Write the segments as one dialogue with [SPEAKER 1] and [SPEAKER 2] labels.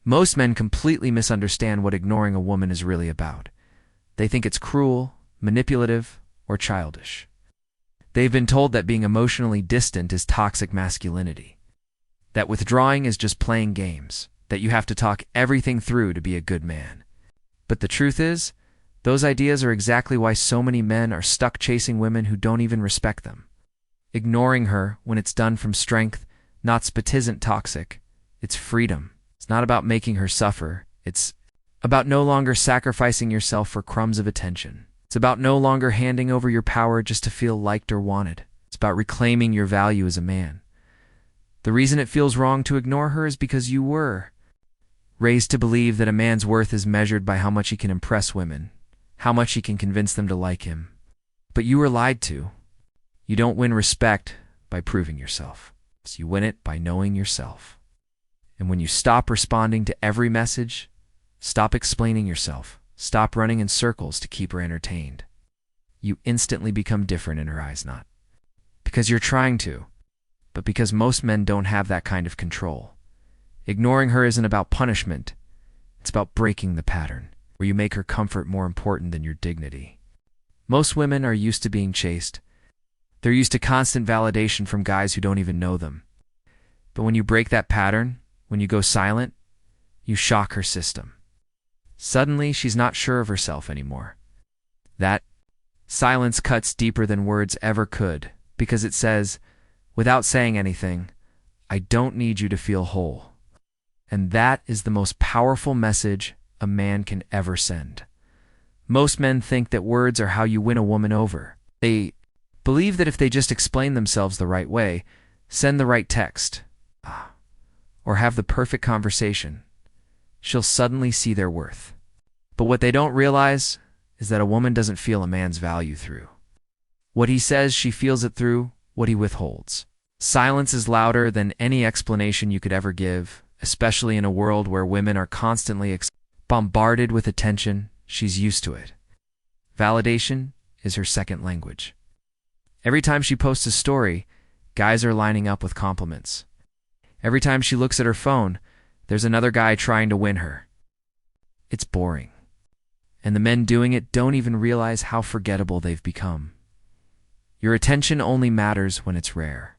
[SPEAKER 1] Most men completely misunderstand what ignoring a woman is really about. They think it's cruel, manipulative, or childish. They've been told that being emotionally distant is toxic masculinity, that withdrawing is just playing games, that you have to talk everything through to be a good man. But the truth is, those ideas are exactly why so many men are stuck chasing women who don't even respect them. Ignoring her, when it's done from strength, not spite, isn't toxic. It's freedom. It's not about making her suffer. It's about no longer sacrificing yourself for crumbs of attention. It's about no longer handing over your power just to feel liked or wanted. It's about reclaiming your value as a man. The reason it feels wrong to ignore her is because you were raised to believe that a man's worth is measured by how much he can impress women, how much he can convince them to like him. But you were lied to. You don't win respect by proving yourself. So you win it by knowing yourself. And when you stop responding to every message, stop explaining yourself, stop running in circles to keep her entertained, you instantly become different in her eyes, not because you're trying to, but because most men don't have that kind of control. Ignoring her isn't about punishment. It's about breaking the pattern, where you make her comfort more important than your dignity. Most women are used to being chased. They're used to constant validation from guys who don't even know them. But when you break that pattern, when you go silent, you shock her system. Suddenly, she's not sure of herself anymore. That silence cuts deeper than words ever could, because it says, without saying anything, I don't need you to feel whole. And that is the most powerful message a man can ever send. Most men think that words are how you win a woman over. They believe that if they just explain themselves the right way, send the right text, or have the perfect conversation, she'll suddenly see their worth. But what they don't realize is that a woman doesn't feel a man's value through what he says. She feels it through what he withholds. Silence is louder than any explanation you could ever give, especially in a world where women are constantly bombarded with attention. She's used to it. Validation is her second language. Every time she posts a story, guys are lining up with compliments. Every time she looks at her phone, there's another guy trying to win her. It's boring. And the men doing it don't even realize how forgettable they've become. Your attention only matters when it's rare.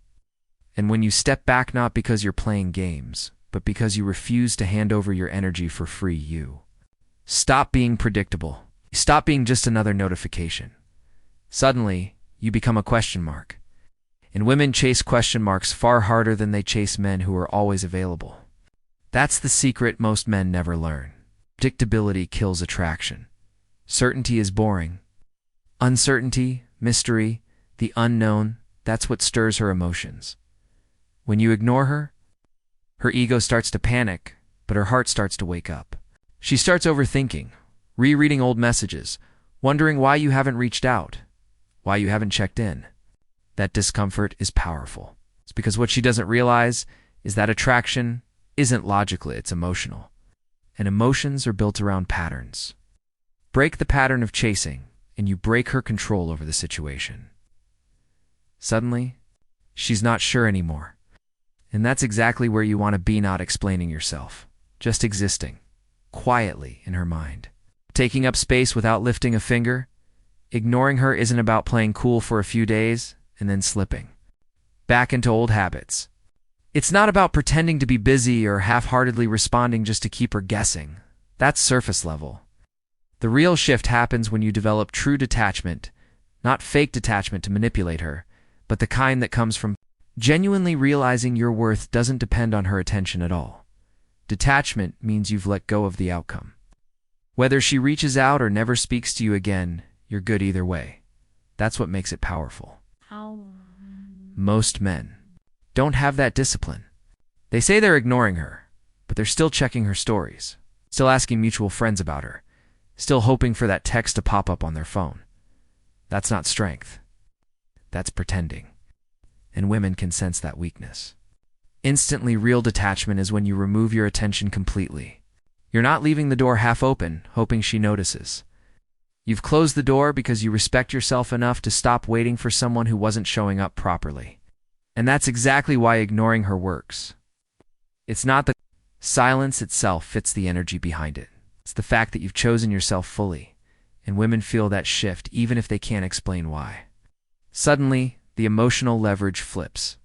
[SPEAKER 1] And when you step back, not because you're playing games, but because you refuse to hand over your energy for free, you stop being predictable. You stop being just another notification. Suddenly, you become a question mark. And women chase question marks far harder than they chase men who are always available. That's the secret most men never learn. Predictability kills attraction. Certainty is boring. Uncertainty, mystery, the unknown, that's what stirs her emotions. When you ignore her, her ego starts to panic, but her heart starts to wake up. She starts overthinking, rereading old messages, wondering why you haven't reached out, why you haven't checked in. That discomfort is powerful. It's because what she doesn't realize is that attraction isn't logical, it's emotional. And emotions are built around patterns. Break the pattern of chasing, and you break her control over the situation. Suddenly, she's not sure anymore. And that's exactly where you want to be, not explaining yourself, just existing, quietly in her mind. Taking up space without lifting a finger. Ignoring her isn't about playing cool for a few days and then slipping back into old habits. It's not about pretending to be busy or half-heartedly responding just to keep her guessing. That's surface level. The real shift happens when you develop true detachment, not fake detachment to manipulate her, but the kind that comes from genuinely realizing your worth doesn't depend on her attention at all. Detachment means you've let go of the outcome. Whether she reaches out or never speaks to you again, you're good either way. That's what makes it powerful. Most men don't have that discipline. They say they're ignoring her, but they're still checking her stories, still asking mutual friends about her, still hoping for that text to pop up on their phone. That's not strength. That's pretending. And women can sense that weakness. Instantly real detachment is when you remove your attention completely. You're not leaving the door half open, hoping she notices. You've closed the door because you respect yourself enough to stop waiting for someone who wasn't showing up properly. And that's exactly why ignoring her works. It's not the Silence itself fits the energy behind it. It's the fact that you've chosen yourself fully, and women feel that shift even if they can't explain why. Suddenly, the emotional leverage flips.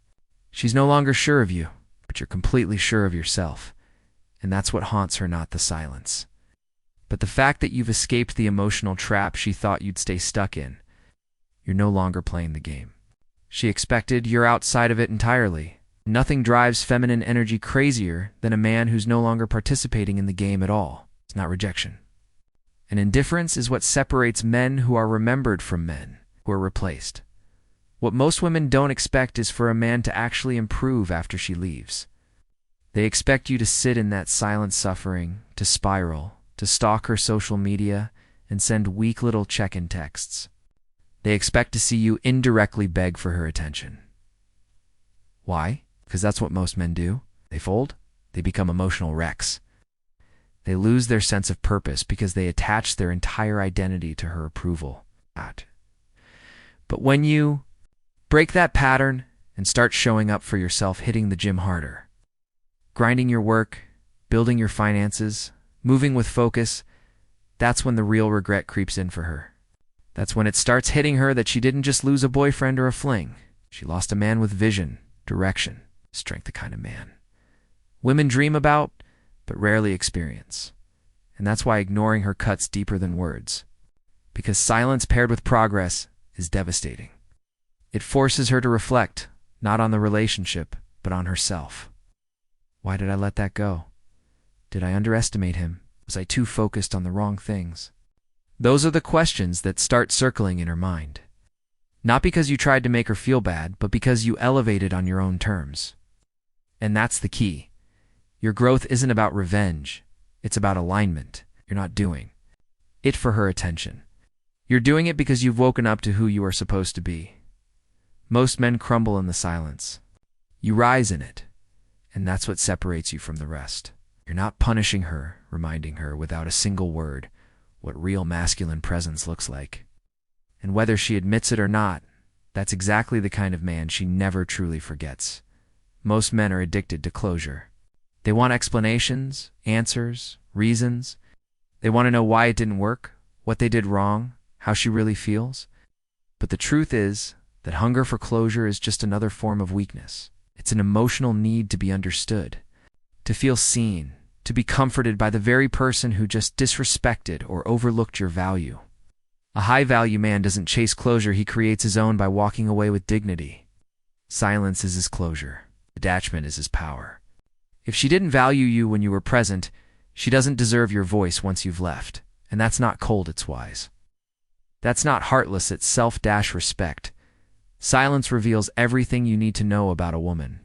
[SPEAKER 1] She's no longer sure of you, but you're completely sure of yourself, and that's what haunts her, not the silence. But the fact that you've escaped the emotional trap she thought you'd stay stuck in. You're no longer playing the game. She expected you're outside of it entirely. Nothing drives feminine energy crazier than a man who's no longer participating in the game at all. It's not rejection. And indifference is what separates men who are remembered from men who are replaced. What most women don't expect is for a man to actually improve after she leaves. They expect you to sit in that silent suffering, to spiral, to stalk her social media, and send weak little check-in texts. They expect to see you indirectly beg for her attention. Why? Because that's what most men do. They fold. They become emotional wrecks. They lose their sense of purpose because they attach their entire identity to her approval. But when you break that pattern and start showing up for yourself, hitting the gym harder, grinding your work, building your finances, moving with focus, that's when the real regret creeps in for her. That's when it starts hitting her that she didn't just lose a boyfriend or a fling. She lost a man with vision, direction, strength, the kind of man women dream about but rarely experience. And that's why ignoring her cuts deeper than words. Because silence paired with progress is devastating. It forces her to reflect, not on the relationship, but on herself. Why did I let that go? Did I underestimate him? Was I too focused on the wrong things? Those are the questions that start circling in her mind. Not because you tried to make her feel bad, but because you elevated on your own terms. And that's the key. Your growth isn't about revenge. It's about alignment. You're not doing it for her attention. You're doing it because you've woken up to who you are supposed to be. Most men crumble in the silence. You rise in it, and that's what separates you from the rest. You're not punishing her, reminding her without a single word what real masculine presence looks like. And whether she admits it or not, that's exactly the kind of man she never truly forgets. Most men are addicted to closure. They want explanations, answers, reasons. They want to know why it didn't work, what they did wrong, how she really feels. But the truth is that hunger for closure is just another form of weakness. It's an emotional need to be understood, to feel seen, to be comforted by the very person who just disrespected or overlooked your value. A high-value man doesn't chase closure, he creates his own by walking away with dignity. Silence is his closure. Detachment is his power. If she didn't value you when you were present, she doesn't deserve your voice once you've left. And that's not cold, it's wise. That's not heartless, it's self-respect. Silence reveals everything you need to know about a woman.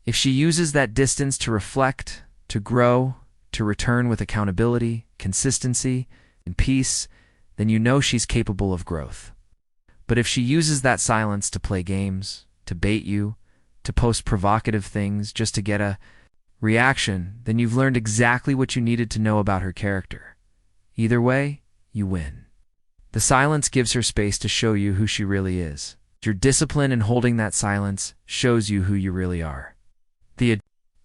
[SPEAKER 1] If she uses that distance to reflect, to grow, to return with accountability, consistency, and peace, then you know she's capable of growth. But if she uses that silence to play games, to bait you, to post provocative things just to get a reaction, then you've learned exactly what you needed to know about her character. Either way, you win. The silence gives her space to show you who she really is. Your discipline in holding that silence shows you who you really are. The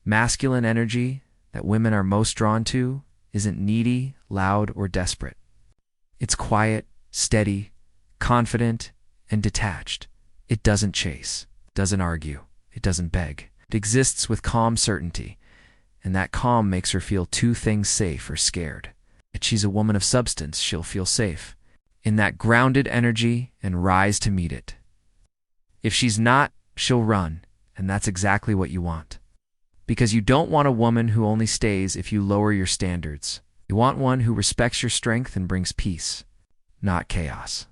[SPEAKER 1] masculine energy that women are most drawn to isn't needy, loud, or desperate. It's quiet, steady, confident, and detached. It doesn't chase, doesn't argue, it doesn't beg. It exists with calm certainty, and that calm makes her feel two things: safe or scared. If she's a woman of substance, she'll feel safe in that grounded energy and rise to meet it. If she's not, she'll run, and that's exactly what you want. Because you don't want a woman who only stays if you lower your standards. You want one who respects your strength and brings peace, not chaos.